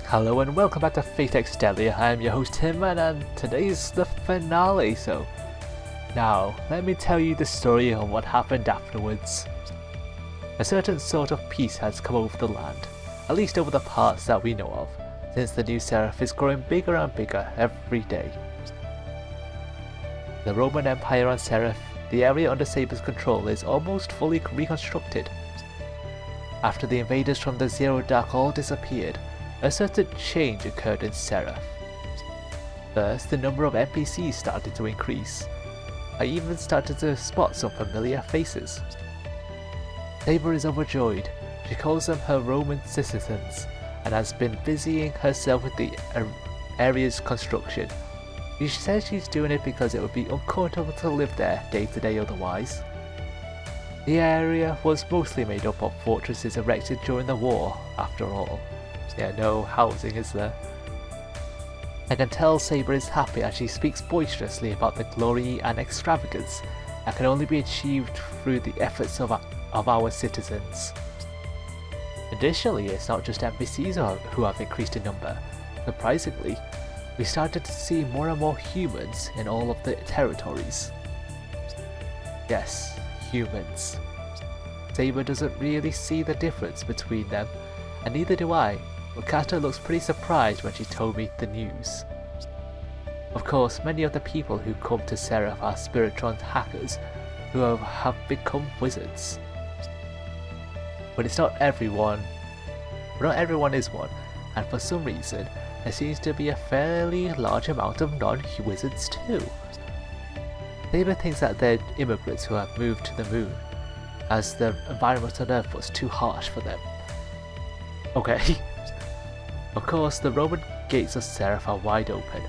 Hello and welcome back to Fate Extella. I am your host Tinman and today's the finale, so now let me tell you the story of what happened afterwards. A certain sort of peace has come over the land, at least over the parts that we know of, since the new Seraph is growing bigger and bigger every day. The Roman Empire on Seraph, the area under Saber's control, is almost fully reconstructed. After the invaders from the Zero Dark all disappeared, a certain change occurred in Seraph. First, the number of NPCs started to increase. I even started to spot some familiar faces. Saber is overjoyed. She calls them her Roman citizens and has been busying herself with the area's construction. She says she's doing it because it would be uncomfortable to live there day to day otherwise. The area was mostly made up of fortresses erected during the war, after all. Yeah, no housing is there. I can tell Saber is happy as she speaks boisterously about the glory and extravagance that can only be achieved through the efforts of our citizens. Additionally, it's not just NPCs who have increased in number. Surprisingly, we started to see more and more humans in all of the territories. Yes, humans. Saber doesn't really see the difference between them, and neither do I. Wakata looks pretty surprised when she told me the news. Of course, many of the people who come to Seraph are Spiritron hackers who have become wizards. But it's not everyone. Not everyone is one, and for some reason, there seems to be a fairly large amount of non-wizards too. Saber thinks that they're immigrants who have moved to the moon, as the environment on Earth was too harsh for them. Okay. Of course, the Roman gates of Seraph are wide open.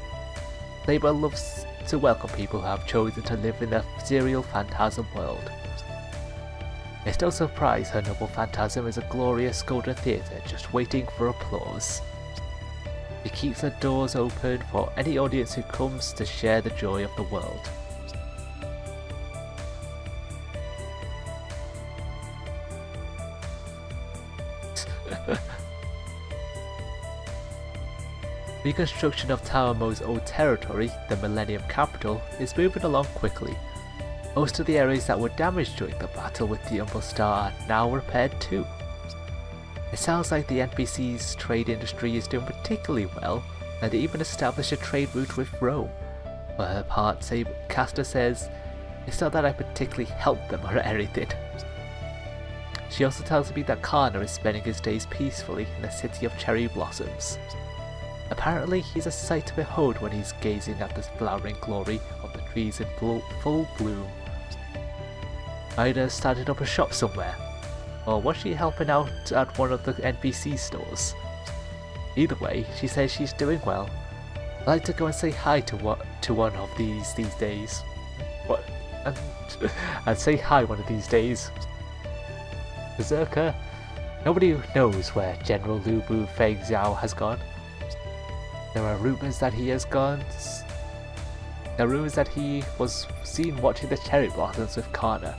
Saber loves to welcome people who have chosen to live in the serial phantasm world. It's no surprise her noble phantasm is a glorious golden theatre just waiting for applause. She keeps her doors open for any audience who comes to share the joy of the world. Reconstruction of Tower Mo's old territory, the Millennium Capital, is moving along quickly. Most of the areas that were damaged during the battle with the Umbral Star are now repaired too. It sounds like the NPC's trade industry is doing particularly well, and they even established a trade route with Rome. For her part, Caster says, "It's not that I particularly helped them or anything." She also tells me that Kana is spending his days peacefully in the city of cherry blossoms. Apparently, he's a sight to behold when he's gazing at the flowering glory of the trees in full bloom. Ida started up a shop somewhere, or was she helping out at one of the NPC stores? Either way, she says she's doing well. I'd like to go and say hi to one of these days. What? I'd say hi one of these days. Berserker, nobody knows where General Lu Bu Feng Xiao has gone. There are rumors that he has gone. There are rumors that he was seen watching the cherry blossoms with Kana,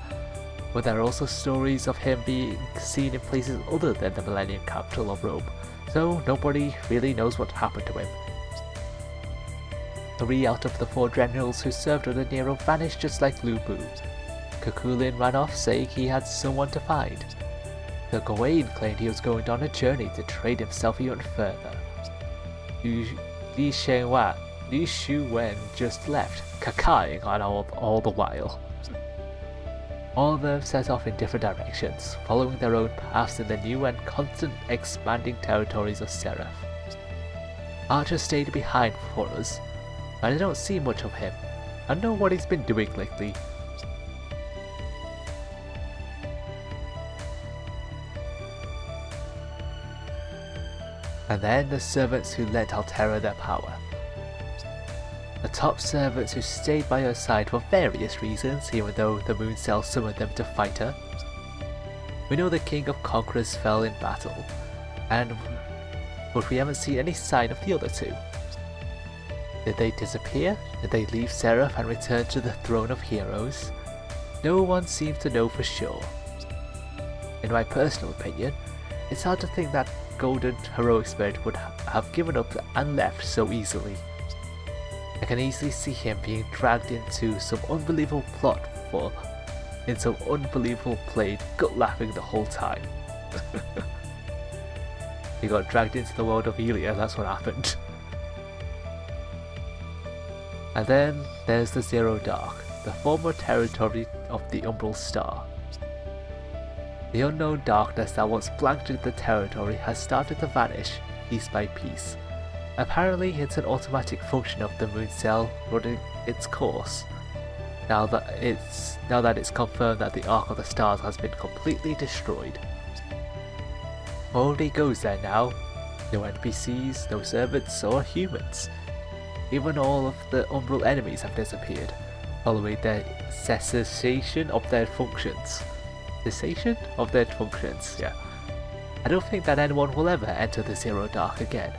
but there are also stories of him being seen in places other than the Millennium Capital of Rome, so nobody really knows what happened to him. 3 out of the 4 generals who served under Nero vanished just like Lu Bu. Kukulin ran off saying he had someone to find. The Gawain claimed he was going on a journey to trade himself even further. Li Shuwen just left, cacaing on all the while. All of them set off in different directions, following their own paths in the new and constant expanding territories of Seraph. Archer stayed behind for us, and I don't see much of him. I don't know what he's been doing lately. And then the servants who lent Altera their power. The top servants who stayed by her side for various reasons, even though the Moon Cell summoned them to fight her. We know the King of Conquerors fell in battle, but we haven't seen any sign of the other 2. Did they disappear? Did they leave Seraph and return to the Throne of Heroes? No one seems to know for sure. In my personal opinion, it's hard to think that golden heroic spirit would have given up and left so easily. I can easily see him being dragged into some unbelievable plot in some unbelievable play, gut laughing the whole time. He got dragged into the world of Elia, that's what happened. And then there's the Zero Dark, the former territory of the Umbral Star. The unknown darkness that once blanketed the territory has started to vanish piece by piece. Apparently it's an automatic function of the moon cell running its course, now that it's confirmed that the Ark of the Stars has been completely destroyed. Nobody goes there now, no NPCs, no servants or humans. Even all of the Umbral enemies have disappeared, following their cessation of their functions. Cessation of their functions, yeah. I don't think that anyone will ever enter the Zero Dark again.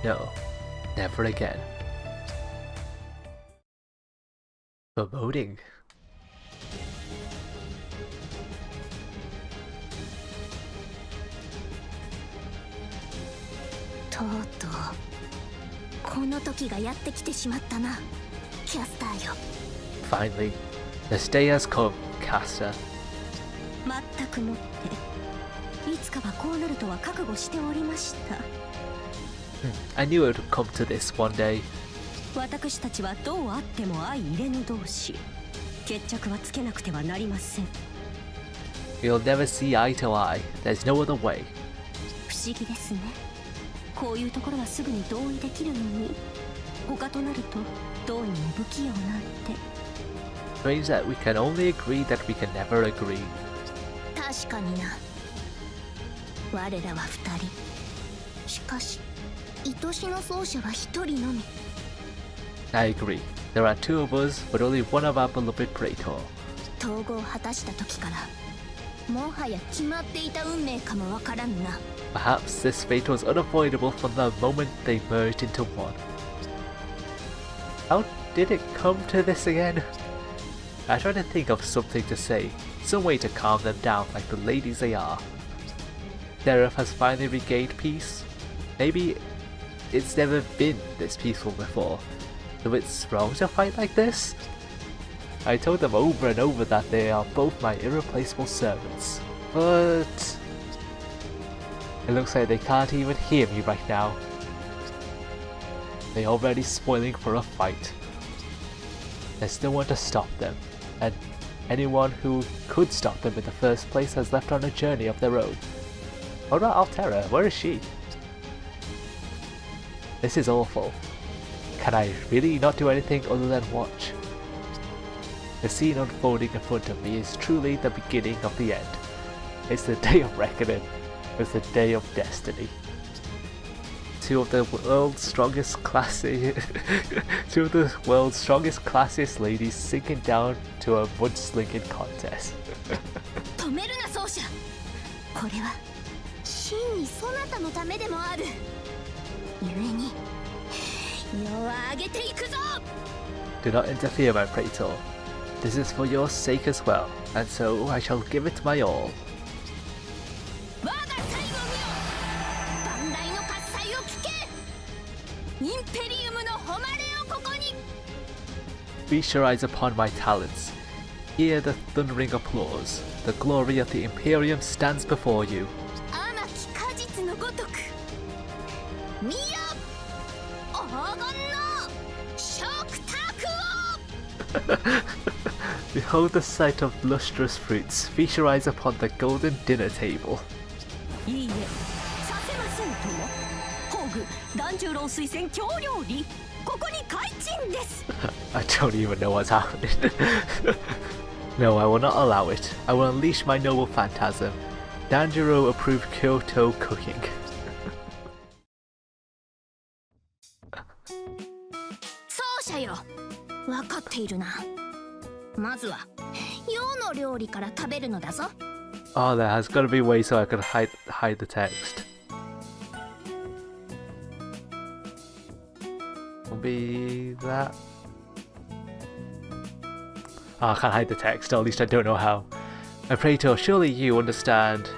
No, never again. Foreboding. とうとうこの時がやってきてしまったな、キャスターよ。 Finally, this day has come, Caster. 全くもっていつかはこうなるとは覚悟しておりました。 I knew it would come to this one day. 私たちはどうあっても相入れぬ同士、決着はつけなくてはなりません。 We'll never see eye to eye. There's no other way. 不思議ですね。こういうところはすぐに同意できるのに、他となるとどうにも不器用なんて。 Strange that we can only agree that we can never agree. 確かにな。我らは二人。しかし、愛しの奏者は一人のみ。 I agree. There are two of us, but only one of our beloved Praetor. 統合を果たした時から、もはや決まっていた運命かもわからんな。 Perhaps this fate was unavoidable from the moment they merged into one. How did it come to this again? I try to think of something to say, some way to calm them down like the ladies they are. Seraph has finally regained peace. Maybe it's never been this peaceful before, so it's wrong to fight like this? I told them over and over that they are both my irreplaceable servants, but it looks like they can't even hear me right now. They're already spoiling for a fight. There's no one to stop them, and anyone who could stop them in the first place has left on a journey of their own. What about Altera? Where is she? This is awful. Can I really not do anything other than watch? The scene unfolding in front of me is truly the beginning of the end. It's the day of reckoning. It's the day of destiny. Two of the world's strongest classiest ladies sinking down to a mudslinging contest. 止めるな奏者。これは真にそなたのためでもある。故に世は上げていくぞ。 Do not interfere, my Praetor. This is for your sake as well, and so I shall give it my all. Feast your eyes upon my talents. Hear the thundering applause. The glory of the Imperium stands before you. Behold the sight of lustrous fruits. Feast your eyes upon the golden dinner table. I don't even know what's happening. No, I will not allow it. I will unleash my noble phantasm. Danjiro approved Kyoto cooking. 奏者よ、分かっているな。まずは洋の料理から食べるのだぞ。 Oh, there has got to be a way so I can hide the text. Will be that. Oh, I can't hide the text, or at least I don't know how. I pray to, surely you understand.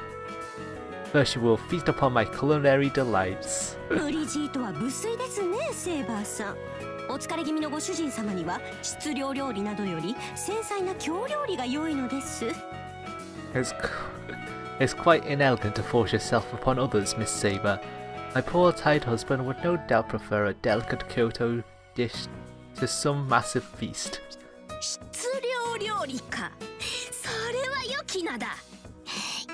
First you will feast upon my culinary delights. ブリジートは無粋ですね、セイバーさん。お疲れ気味のご主人様には質量料理などより繊細な京料理が良いのです。It's quite inelegant to force yourself upon others, Miss Saber. My poor tired husband would no doubt prefer a delicate Kyoto dish to some massive feast. 質量料理か。それは良き名だ。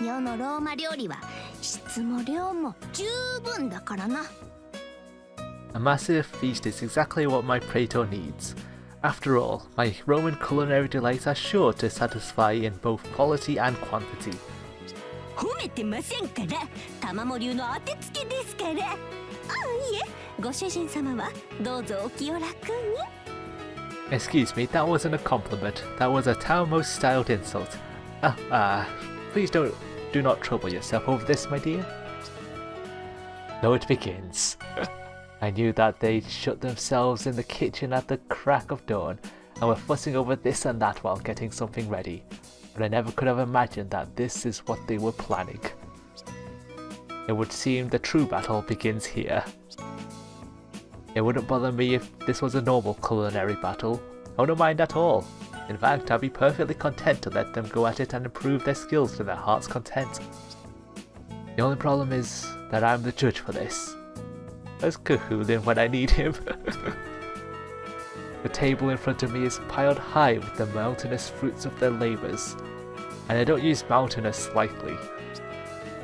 世のローマ料理は質も量も十分だからな。A massive feast is exactly what my praetor needs. After all, my Roman culinary delights are sure to satisfy in both quality and quantity. 褒めてませんから、玉も流の当てつけですから。あ、いえ、ご主人様はどうぞお気を楽に。Excuse me, that wasn't a compliment. That was a town-most styled insult. Please do not trouble yourself over this, my dear. So it begins. I knew that they'd shut themselves in the kitchen at the crack of dawn and were fussing over this and that while getting something ready, but I never could have imagined that this is what they were planning. It would seem the true battle begins here. It wouldn't bother me if this was a normal culinary battle. I wouldn't mind at all. In fact, I'd be perfectly content to let them go at it and improve their skills to their heart's content. The only problem is that I'm the judge for this. Where's Cahulin when I need him? The table in front of me is piled high with the mountainous fruits of their labours, and I don't use mountainous lightly.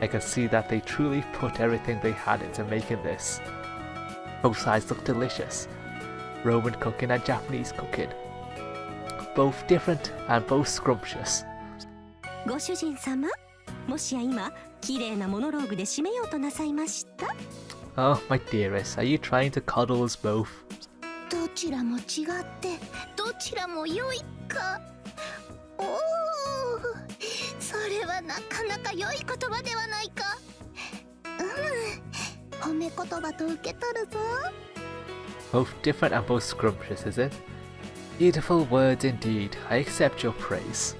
I can see that they truly put everything they had into making this. Both sides look delicious. Roman cooking and Japanese cooking. Both different and both scrumptious. ご主人様、もしや今、綺麗なモノローグで締めようとなさいました？ Oh, my dearest, are you trying to coddle us both? どちらも違ってどちらも良いか。おお、それはなかなか良い言葉ではないか。褒め言葉と受け取るぞ。 Both different and both scrumptious, is it? Beautiful words indeed. I accept your praise.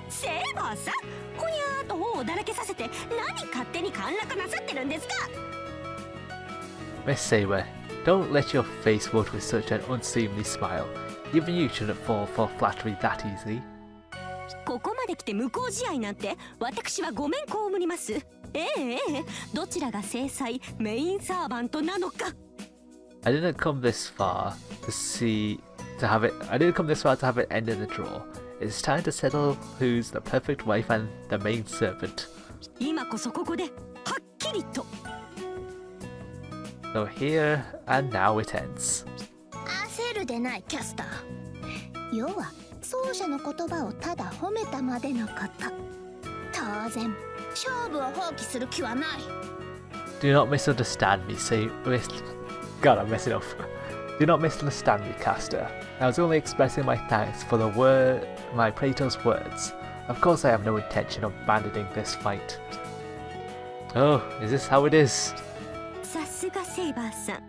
セイバーさん、ほにゃーと頬をだらけさせて何勝手に陥落なさってるんですか？ Miss Saber, don't let your face work with such an unseemly smile. Even you shouldn't fall for flattery that easily. ここまで来て無効試合なんて私はごめんこむります。どちらが正妻メインサーバントなのか。 I didn't come this far to have it end in a draw. It's time to settle who's the perfect wife and the main servant. 今こそここではっきりと。 So here and now it ends. 焦るでないキャスター。要は奏者の言葉をただ褒めたまでのこと。当然勝負を放棄する気はない。 Do not misunderstand me, God, I'm messing up. Do not misunderstand me, caster. I was only expressing my thanks for my praetor's words. Of course I have no intention of abandoning this fight. Oh, is this how it is? さすがセイバーさん。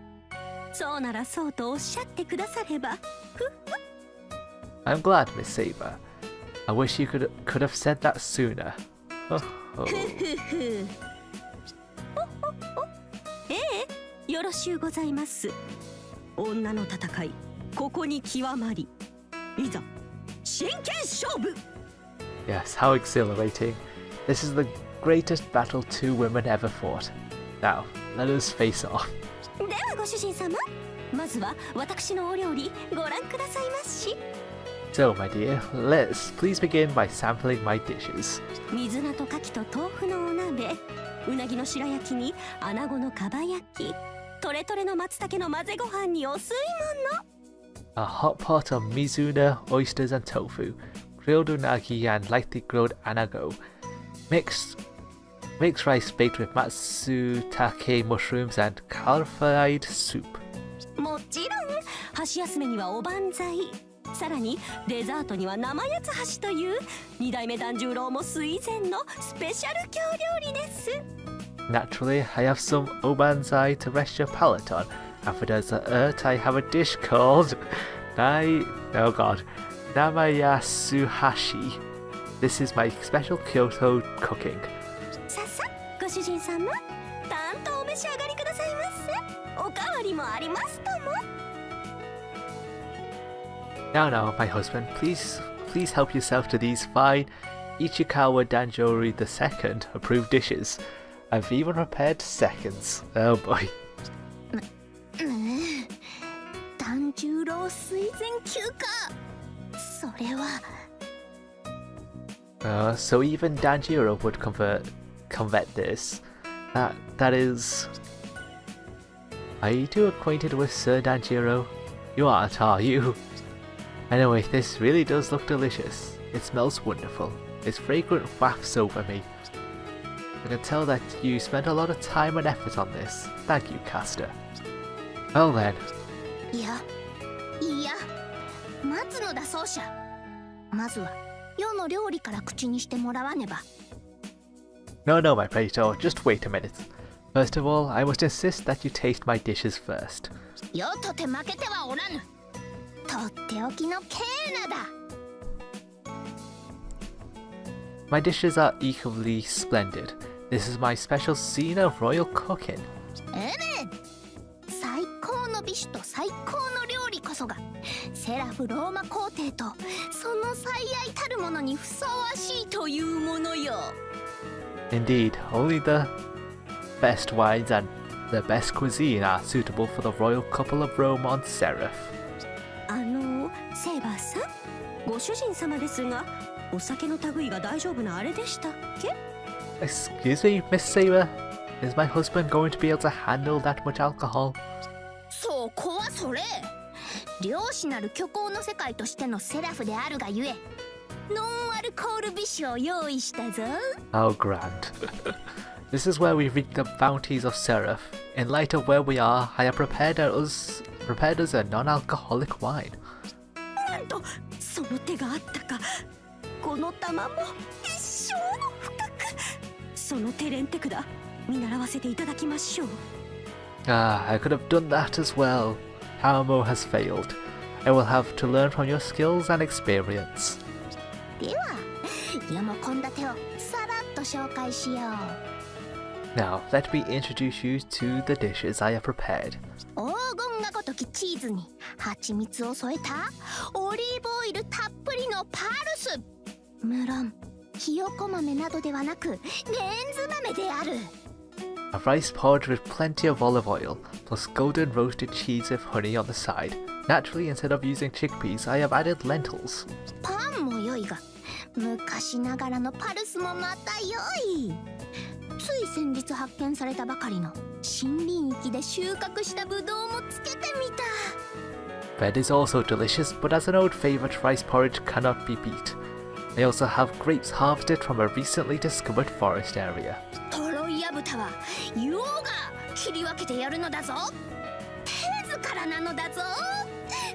そうならそうとおっしゃってくだされば。I'm glad, Miss Saber. I wish you could have said that sooner. Oh. よろしゅうございます。女の戦い、ここに極まり。いざ、真剣勝負。 Yes, how exhilarating. This is the greatest battle two women ever fought. Now, let us face off. ではご主人様、まずは私のお料理ご覧くださいまし。 So, my dear, please begin by sampling my dishes. 水菜と牡蠣と豆腐のお鍋、うなぎの白焼きに穴子のかば焼き、トレトレの松茸の混ぜご飯にお吸い物。 A hot pot of mizuna, oysters and tofu, grilled unagi and lightly grilled anago, mixed rice baked with matsutake mushrooms and cauliflower soup. もちろん箸休めにはおばんざい、さらにデザートには生八つ橋という二代目團十郎も垂涎のスペシャル京料理です。 Naturally, I have some obanzai to rest your palate on, and for dessert I have a dish called Namayasuhashi. this is my special Kyoto cooking. さあさあご主人様、たんとお召し上がりくださいませ。おかわりもありますとも。 Now, my husband, please help yourself to these fine Ichikawa Danjori II approved dishes. I've even prepared seconds. Oh boy. 團十郎水前休暇。それは。So even Danjiro would convert this. That is. Are you too acquainted with Sir Danjiro? You aren't, are you? Anyway, this really does look delicious. It smells wonderful. Its fragrant wafts over me. I can tell that you spent a lot of time and effort on this. Thank you, Caster. Well then. いや、待つのだ奏者。まずは世の料理から口にしてもらわねば。No, my praetor, just wait a minute. First of all, I must insist that you taste my dishes first. よとて負けてはおらぬ。とっておきのケーナだ。My dishes are equally splendid. This is my special SE.RA royal cooking. 最高の美酒と最高の料理こそがセラフローマ皇帝とその最愛たるものにふさわしいというものよ。Indeed, only the best wines and the best cuisine are suitable for the royal couple of Rome on Seraph. セイバーさん、ご主人様ですが、お酒の類が大丈夫なあれでしたっけ？ Excuse me, Miss Saber? Is my husband going to be able to handle that much alcohol? そこはそれ。漁師なる虚構の世界としてのセラフであるがゆえ、ノンアルコール美酒を用意したぞ。How grand. This is where we reap the bounties of Seraph. In light of where we are, I have prepared us a non-alcoholic wine. なんと、その手があったか。この玉も一生の深く。そのテレンテクダ、見習わせていただきましょう。Ah, I could have done that as well. Haramo has failed. I will have to learn from your skills and experience. では、世の献立をさらっと紹介しよう。Now, let me introduce you to the dishes I have prepared. 黄金がごときチーズに蜂蜜を添えたオリーブオイルたっぷりのパルス。無論、ひよこ豆などではなくレンズ豆である。A rice pod with plenty of olive oil, plus golden roasted cheese with honey on the side. Naturally, instead of using chickpeas, I have added lentils. パンも良いが、昔ながらのパルスもまた良い。つい先日発見されたばかりの森林域で収穫したブドウもつけてみた。Bread is also delicious, but as an old favorite, rice porridge cannot be beat. I also have grapes harvested from a recently discovered forest area. トロイヤ豚はヨウが切り分けてやるのだぞ。手ずからなのだぞ。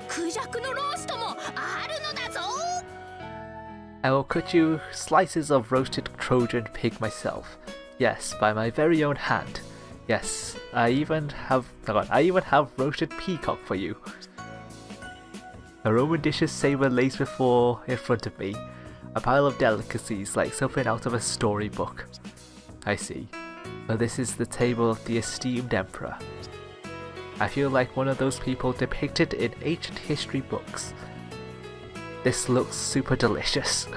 クジャクのローストもあるのだぞ。I will cut you slices of roasted Trojan pig myself. Yes, by my very own hand. Yes, I even have roasted peacock for you. A Roman dishes Saber lays before in front of me. A pile of delicacies like something out of a storybook. I see. Well, this is the table of the esteemed emperor. I feel like one of those people depicted in ancient history books. This looks super delicious.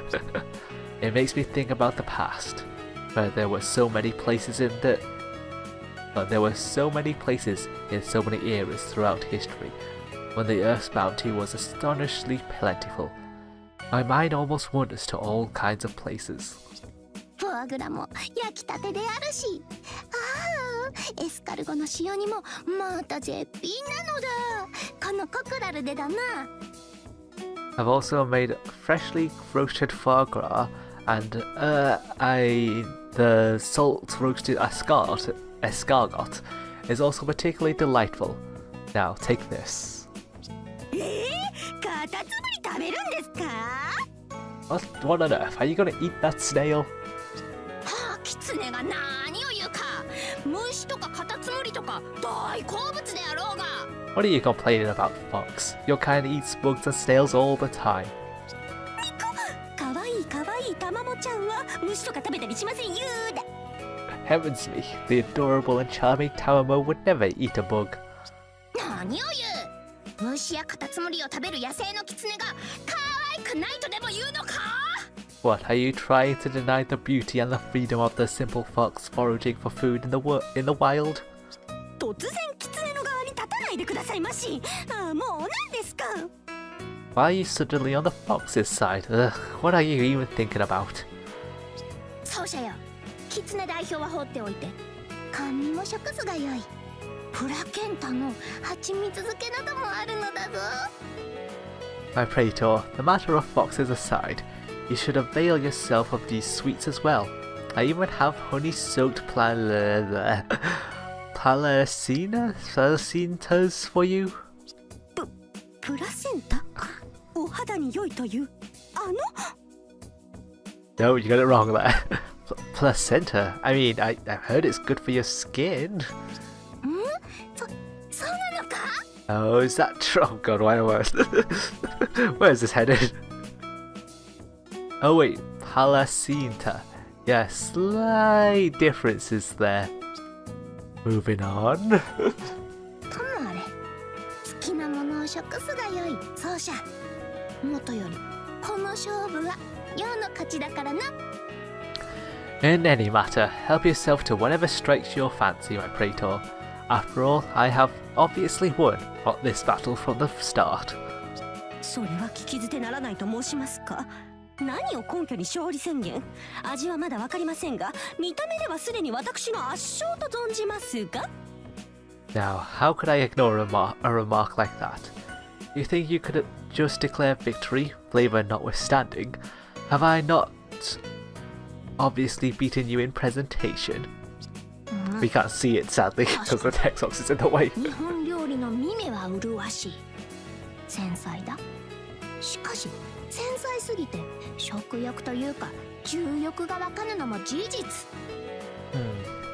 It makes me think about the past, where there were so many places in so many eras throughout history, when the Earth's bounty was astonishingly plentiful. My mind almost wanders to all kinds of places. フォアグラも焼きたてであるし、エスカルゴの塩煮もまた絶品なのだ。このコクラルでだな。I've also made freshly roasted foie gras and the salt roasted escargot is also particularly delightful. Now take this. カタツムリ食べるんですか？ What on earth? Are you gonna eat that snail? キツネが何を言うか。虫とかカタツムリとか大好物であろうが。What are you complaining about, Fox? Your kind eats bugs and snails all the time. かわいいかわいい卵ちゃんは虫とか食べたりしませんよーだ。 Heavensly, the adorable and charming Tamamo would never eat a bug. 何を言う。虫やカタツムリを食べる野生のキツネが可愛くないとでも言うのか。 What, are you trying to deny the beauty and the freedom of the simple fox foraging for food in the wild? 突然キツネの側に立たないでくださいまし。もう何ですか。 Why are you suddenly on the fox's side? Ugh, what are you even thinking about? 奏者よ、キツネ代表は放っておいて甘味も食すがよい。プラケンタの蜂蜜漬けなどもあるのだぞ。 My praetor, the matter of foxes aside, you should avail yourself of these sweets as well. I even have honey-soaked placentas for you. プラセンタ、お肌に良いというNo, you got it wrong there. Placenta. I mean, I've heard it's good for your skin. そうなのか。 Oh, is that true? Oh god, why where's this headed? Oh wait, placenta. Yeah, slight differences there. Moving on. ともあれ、好きなものを食すがよい。奏者、もとよりこの勝負は陽の勝ちだからな。 In any matter, help yourself to whatever strikes your fancy, my praetor. After all, I have obviously won this battle from the start. それは聞き捨てならないと申しますか。何を根拠に勝利宣言。味はまだわかりませんが、見た目ではすでに私の圧勝と存じますが。 Now, how could I ignore a remark like that? You think you could just declare victory, flavor notwithstanding? Have I not obviously beaten you in presentation? We can't see it, sadly, because the text box is in the way. 日本料理の耳は麗しい。繊細だ。しかし繊細すぎて食欲というか重欲がわかぬのも事実。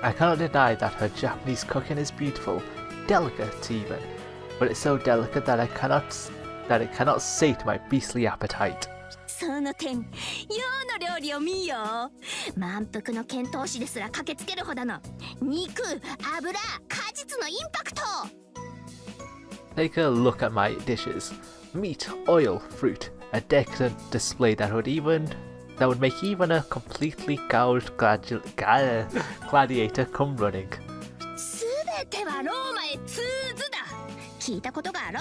I cannot deny that her Japanese cooking is beautiful, delicate even, but it's so delicate that it cannot sate my beastly appetite. その点、洋の料理を見よ。満腹の遣唐使ですら駆けつけるほどの肉、油、果実のインパクト。 Take a look at my dishes. Meat, oil, fruit, a decadent display that would make even a completely gouged gladiator come running. すべてはローマへ通ずだ。聞いたことがあろ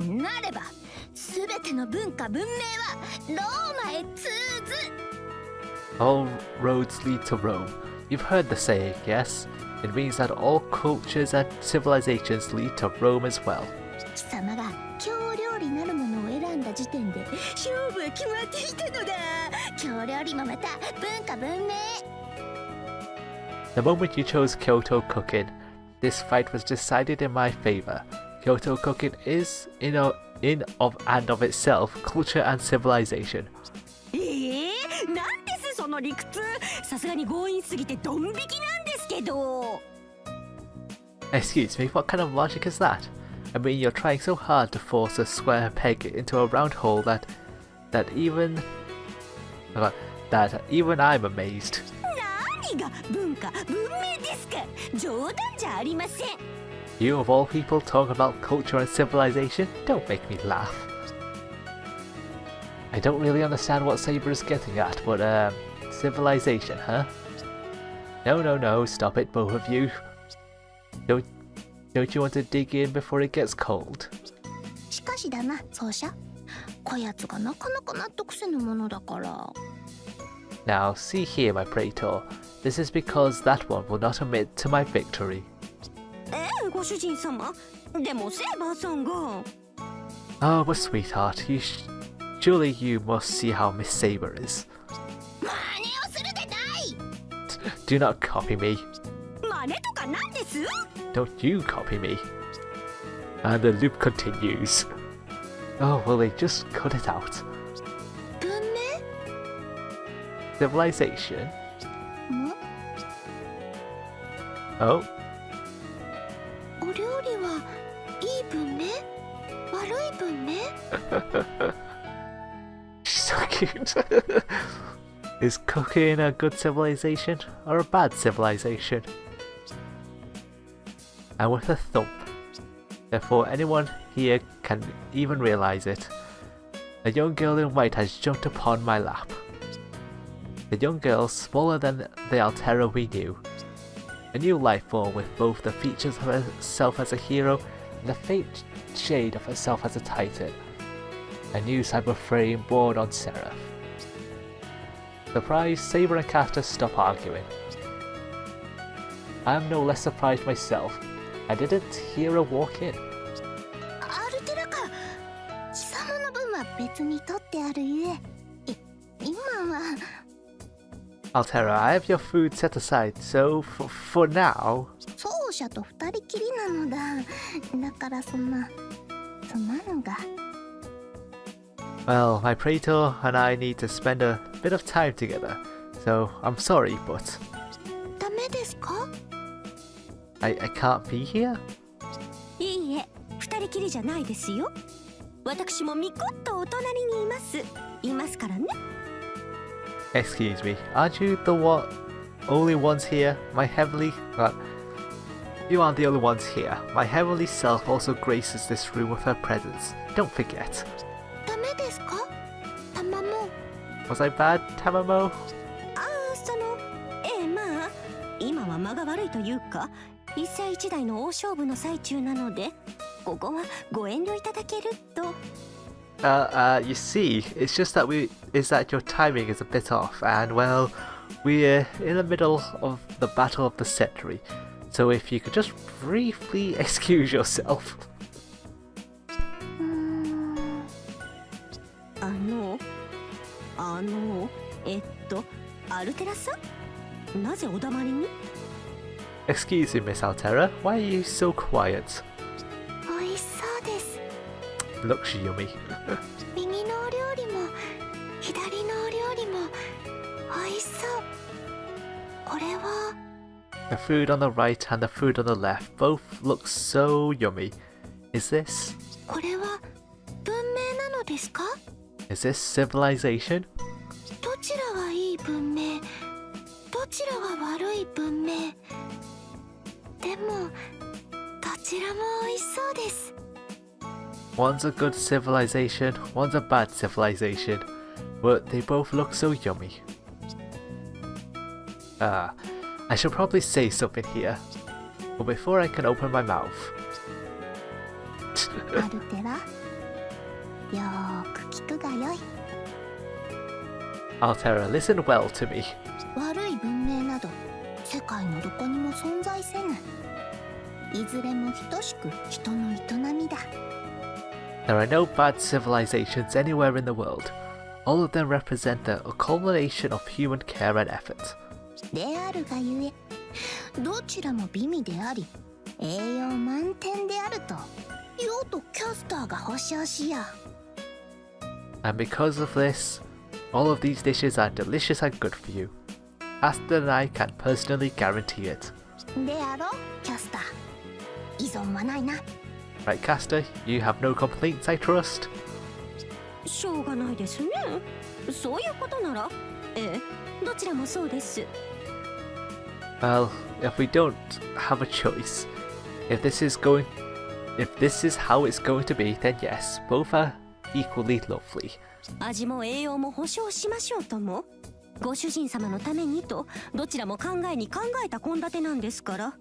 う。なれば、すべての文化文明はローマへ通ず。 All roads lead to Rome. You've heard the saying, yes? It means that all cultures and civilizations lead to Rome as well. 貴様が京料理なるものを選んだ時点で勝負は決まっていたのだ。京料理もまた文化文明。 The moment you chose Kyoto cooking, this fight was decided in my favor. Kyoto cooking is, of itself, culture and civilization. なんですその理屈。さすがに強引すぎてドン引きなんですけど。 Excuse me, what kind of logic is that? I mean, you're trying so hard to force a square peg into a round hole that even I'm amazed. 何が文化文明ですか。冗談じゃありません。 You of all people talk about culture and civilization? Don't make me laugh. I don't really understand what Saber is getting at, but civilization, huh? No, stop it, both of you. Don't you want to dig in before it gets cold? しかしだな、奏者。こやつがなかなか納得せぬものだから。 Now, see here, my praetor. This is because that one will not admit to my victory. ご主人様。でもセーバーさんが。 Oh, but sweetheart, surely you must see how Miss Saber is. 真似をするでない。 Do not copy me. 真似とかなんです。 Don't you copy me. And the loop continues. Oh, will they just cut it out? 文明 Civilization? ん Oh, お料理はいい文明悪い文明。 she's so cute. Is cooking a good civilization or a bad civilization? And with a thump, before anyone here can even realize it, a young girl in white has jumped upon my lap. The young girl, smaller than the SE.RA we knew. A new life form with both the features of herself as a hero and the faint shade of herself as a titan. A new cyber frame born on Seraph. Surprised, Saber and Caster stop arguing. I am no less surprised myself. I didn't hear her walk in. アルテラか。貴様の分は別に取ってあるゆえ。今は。SE.RA, I have your food set aside, so for now... 奏者と二人きりなのだ。だからそんな。すまんが。Well, my Praetor and I need to spend a bit of time together, so I'm sorry, but... ダメですか? I can't be here? いいえ、二人きりじゃないですよ。私もみこっとお隣にいますからね。Excuse me, aren't you the only ones here? My heavenly... you aren't the only ones here. My heavenly self also graces this room with her presence. Don't forget. ダメですか? Tamamo. Was I bad, Tamamo? まあ、今は間が悪いというか、一世一代の大勝負の最中なので、ここはご遠慮いただけると。You see, it's just that your timing is a bit off, and well, we're in the middle of the battle of the century, so if you could just briefly excuse yourself. アルテラさん、なぜお黙りに? Excuse me, Miss SE.RA, why are you so quiet? 美味しそうです。 Looks yummy. 右のお料理も左のお料理も美味しそう。これは The food on the right and the food on the left both look so yummy. Is this? これは文明なのですか? Is this civilization? どちらがいい文明、どちらが悪い文明。でもどちらも美味しそうです。One's a good civilization, one's a bad civilization, but they both look so yummy. I should probably say something here, but before I can open my mouth... アルテラ、よーく聞くがよい。SE.RA, listen well to me. 悪い文明など世界のどこにも存在せぬ。いずれも等しく人の営みだ。There are no bad civilizations anywhere in the world. All of them represent the culmination of human care and effort. であるがゆえ、どちらも美味であり、栄養満点であると、ようとキャスターが保証しよう。 And because of this, all of these dishes are delicious and good for you. Asta and I can personally guarantee it. であろう、キャスター。依存はないな。Right, Caster, you have no complaints, I trust? しょうがないですね。そういうことなら、どちらもそうです。Well, if we don't have a choice, if this is how it's going to be, then yes, both are equally lovely. 味も栄養も保証しましょうとも。ご主人様のためにと、どちらも考えた献立なんですから。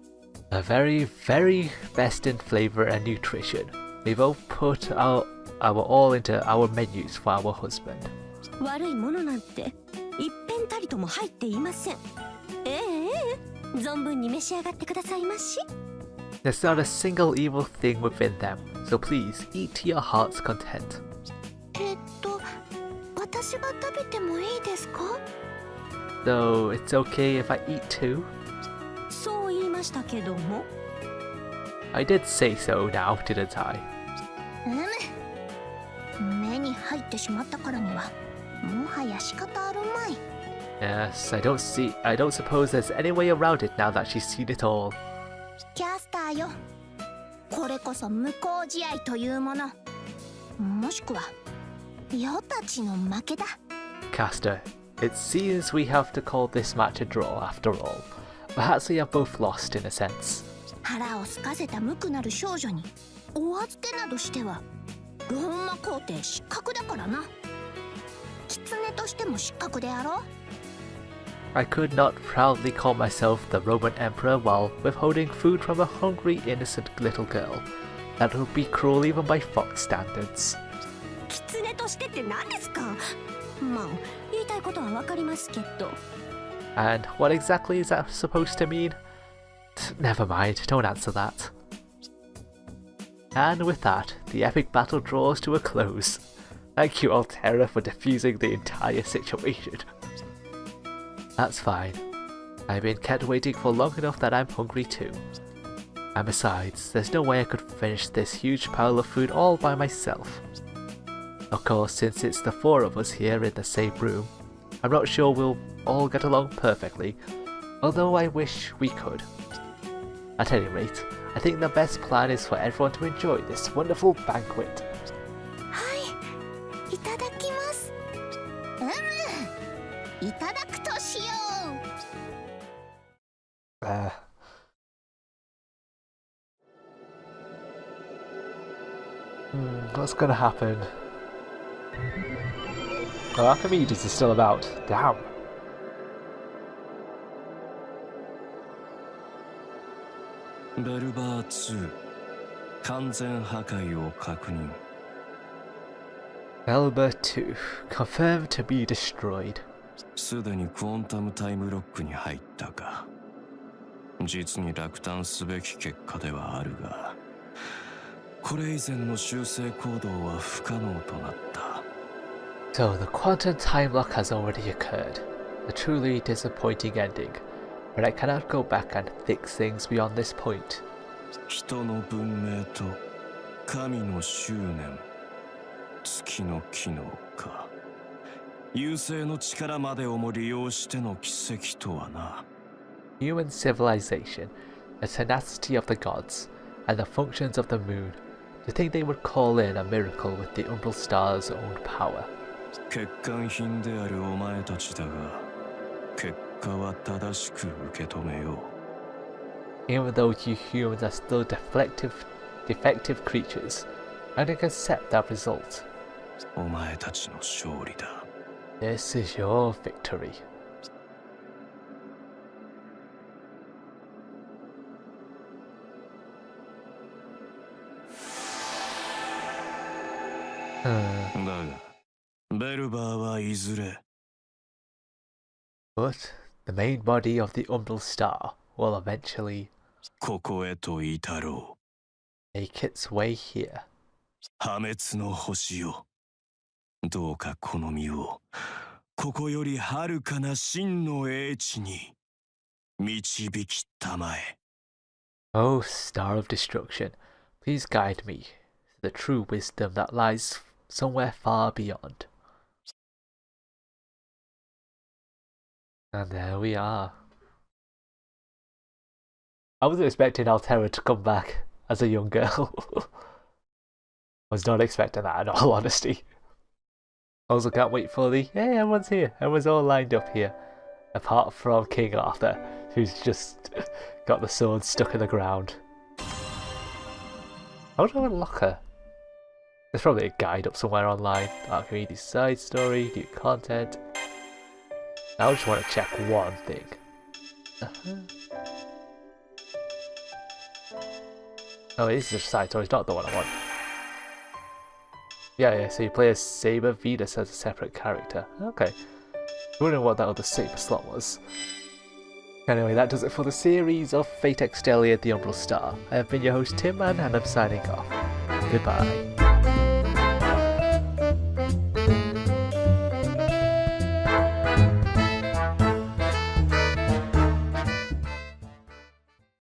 A very, very best in flavor and nutrition. We both put our all into our menus for our husband. 悪いものなんて一片たりとも入っていません。存分に召し上がってくださいまし。There's not a single evil thing within them, so please eat to your heart's content. 私が食べてもいいですか? So it's okay if I eat too? そう言いましたけども。I did say so now, didn't I? 目に入ってしまったからにはもはや仕方あるまい。 Yes, I don't suppose there's any way around it now that she's seen it all. キャスターよ、これこそ無効試合というもの。もしくは余たちの負けだ。 Caster, It seems we have to call this match a draw after all. Perhaps we have both lost in a sense. 腹を空かせた無垢なる少女にお預けなどしてはローマ皇帝失格だからな。狐としても失格であろう。 I could not proudly call myself the Roman Emperor while withholding food from a hungry, innocent little girl. That would be cruel even by Fox standards. 狐としてって何ですか。まあ言いたいことはわかりますけど。 And what exactly is that supposed to mean? Never mind, don't answer that. And with that, the epic battle draws to a close. Thank you, SE.RA, for defusing the entire situation. That's fine. I've been kept waiting for long enough that I'm hungry too. And besides, there's no way I could finish this huge pile of food all by myself. Of course, since it's the four of us here in the same room, I'm not sure we'll all get along perfectly, although I wish we could. At any rate, I think the best plan is for everyone to enjoy this wonderful banquet. はい、いただきます。いただくとしよう。What's gonna happen? Oh, Archimedes is still about. Damn. ベルバー2完全破壊を確認。 Elba 2 confirmed to be destroyed. すでにクォンタムタイムロックに入ったが、実に落胆すべき結果ではあるが、これ以前の修正行動は不可能となった。 So the quantum time lock has already occurred. A truly disappointing ending, but I cannot go back and fix things beyond this point. 人の文明と神の執念、月の機能か。優勢の力までをも利用しての奇跡とはな。 Human civilization, the tenacity of the gods, and the functions of the moon. To think they would call in a miracle with the Umbral star's own power. 欠陥品であるお前たちだが、結果は正しく受け止めよう。 Even though you humans are still defective creatures, I can accept that result. お前たちの勝利だ。 This is your victory. But the main body of the Umbral star will eventually ここへと至ろう。 make its way here. 破滅の星よ。どうかこの身をここより遥かな真の英知に導きたまえ。 Oh, star of destruction, please guide me to the true wisdom that lies somewhere far beyond. And there we are. I wasn't expecting SE.RA to come back as a young girl. I was not expecting that in all honesty. I also can't wait for the, hey, everyone's here, everyone's all lined up here. Apart from King Arthur, who's just got the sword stuck in the ground. How do I unlock her? There's probably a guide up somewhere online. Archimedes side story, new content. I just want to check one thing. Oh, this is a side story, it's not the one I want. Yeah, so you play as Saber Venus as a separate character. Okay. Wondering what that other Saber slot was. Anyway, that does it for the series of Fate Extella the Umbral Star. I have been your host Tinman and I'm signing off. Goodbye.